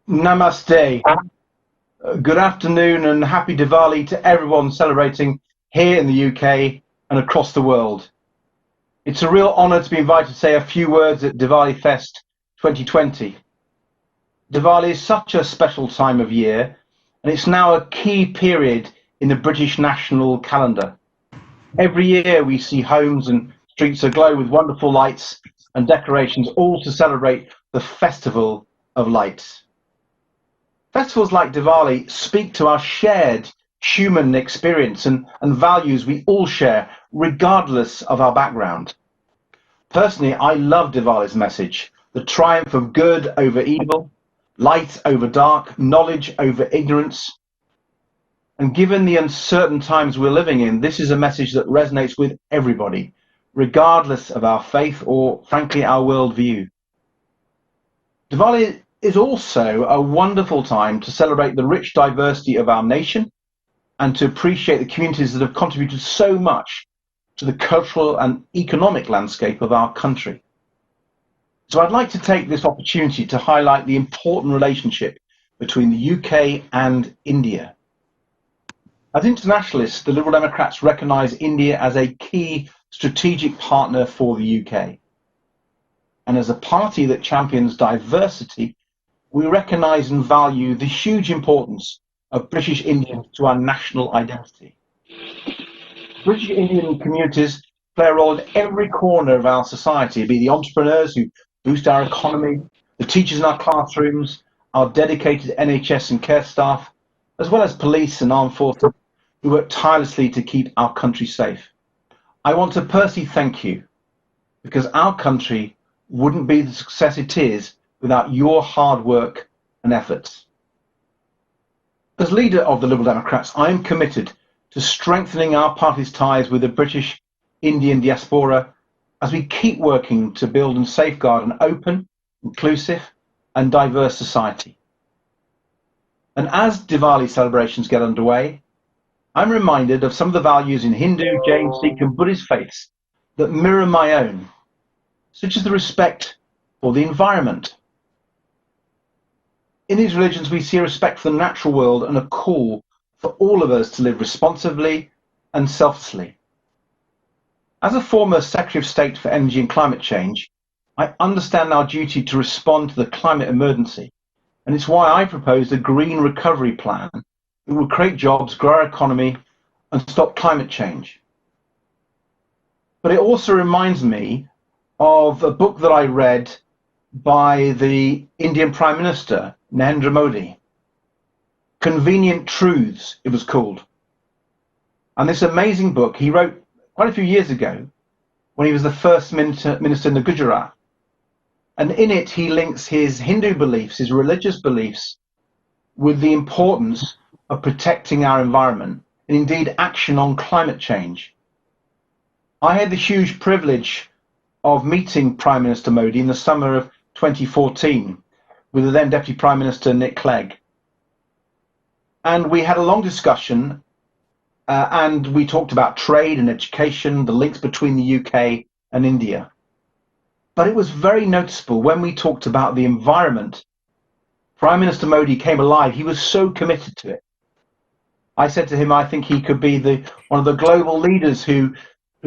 Namaste. Good afternoon and happy Diwali to everyone celebrating here in the UK and across the world. It's a real honour to be invited to say a few words at Diwali Fest 2020. Diwali is such a special time of year, and it's now a key period in the British national calendar. Every year we see homes and streets aglow with wonderful lights and decorations, all to celebrate the Festival of Lights. Festivals like Diwali speak to our shared human experience and values we all share, regardless of our background. Personally, I love Diwali's message, the triumph of good over evil, light over dark, knowledge over ignorance. And given the uncertain times we're living in, this is a message that resonates with everybody, regardless of our faith or, frankly, our worldview. Diwali is also a wonderful time to celebrate the rich diversity of our nation and to appreciate the communities that have contributed so much to the cultural and economic landscape of our country. So I'd like to take this opportunity to highlight the important relationship between the UK and India. As internationalists, the Liberal Democrats recognise India as a key strategic partner for the UK. And as a party that champions diversity, we recognise and value the huge importance of British Indians to our national identity. British Indian communities play a role in every corner of our society, be the entrepreneurs who boost our economy, the teachers in our classrooms, our dedicated NHS and care staff, as well as police and armed forces who work tirelessly to keep our country safe. I want to personally thank you, because our country wouldn't be the success it is without your hard work and efforts. As leader of the Liberal Democrats, I am committed to strengthening our party's ties with the British Indian diaspora as we keep working to build and safeguard an open, inclusive and diverse society. And as Diwali celebrations get underway, I'm reminded of some of the values in Hindu, Jain, Sikh and Buddhist faiths that mirror my own, such as the respect for the environment. In these religions, we see a respect for the natural world and a call for all of us to live responsibly and selflessly. As a former Secretary of State for Energy and Climate Change, I understand our duty to respond to the climate emergency, and it's why I proposed a green recovery plan that will create jobs, grow our economy, and stop climate change. But it also reminds me of a book that I read by the Indian Prime Minister, Narendra Modi. Convenient Truths, it was called. And this amazing book he wrote quite a few years ago when he was the first minister in the Gujarat. And in it, he links his Hindu beliefs, his religious beliefs, with the importance of protecting our environment and indeed action on climate change. I had the huge privilege of meeting Prime Minister Modi in the summer of 2014 with the then Deputy Prime Minister Nick Clegg. And we had a long discussion and we talked about trade and education, the links between the UK and India. But it was very noticeable when we talked about the environment. Prime Minister Modi came alive. He was so committed to it. I said to him, I think he could be one of the global leaders who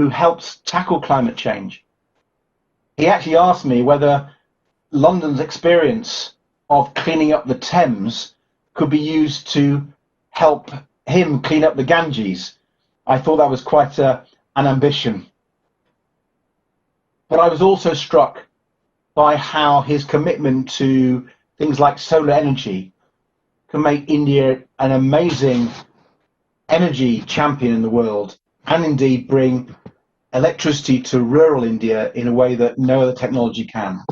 helps tackle climate change. He actually asked me whether London's experience of cleaning up the Thames could be used to help him clean up the Ganges. I thought that was quite an ambition. But I was also struck by how his commitment to things like solar energy can make India an amazing energy champion in the world, and indeed bring electricity to rural India in a way that no other technology can.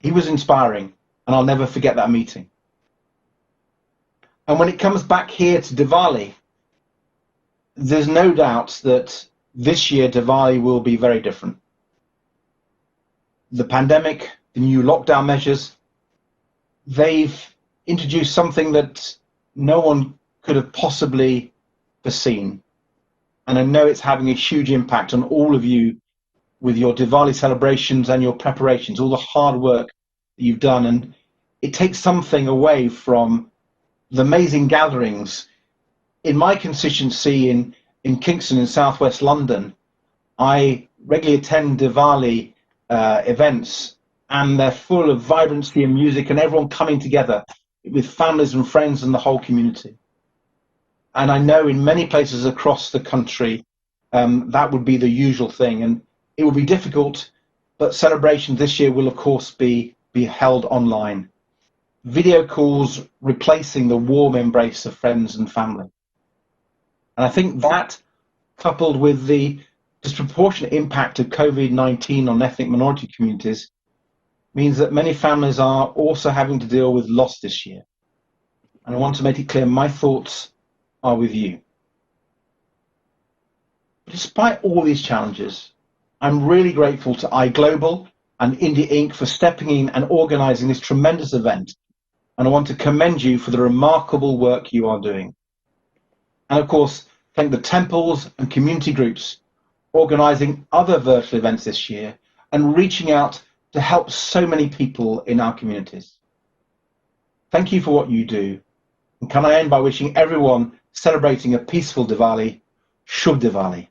He was inspiring, and I'll never forget that meeting. And when it comes back here to Diwali, there's no doubt that this year Diwali will be very different. The pandemic, the new lockdown measures, they've introduced something that no one could have possibly foreseen. And I know it's having a huge impact on all of you with your Diwali celebrations and your preparations, all the hard work that you've done. And it takes something away from the amazing gatherings. In my constituency in Kingston in southwest London, I regularly attend Diwali events, and they're full of vibrancy and music and everyone coming together with families and friends and the whole community. And I know in many places across the country, that would be the usual thing, and it will be difficult, but celebrations this year will of course be held online. Video calls replacing the warm embrace of friends and family. And I think that, coupled with the disproportionate impact of COVID-19 on ethnic minority communities, means that many families are also having to deal with loss this year. And I want to make it clear my thoughts are with you. But despite all these challenges, I'm really grateful to iGlobal and India Inc. for stepping in and organising this tremendous event. And I want to commend you for the remarkable work you are doing. And of course, thank the temples and community groups organising other virtual events this year and reaching out to help so many people in our communities. Thank you for what you do. And can I end by wishing everyone celebrating a peaceful Diwali, Shubh Diwali.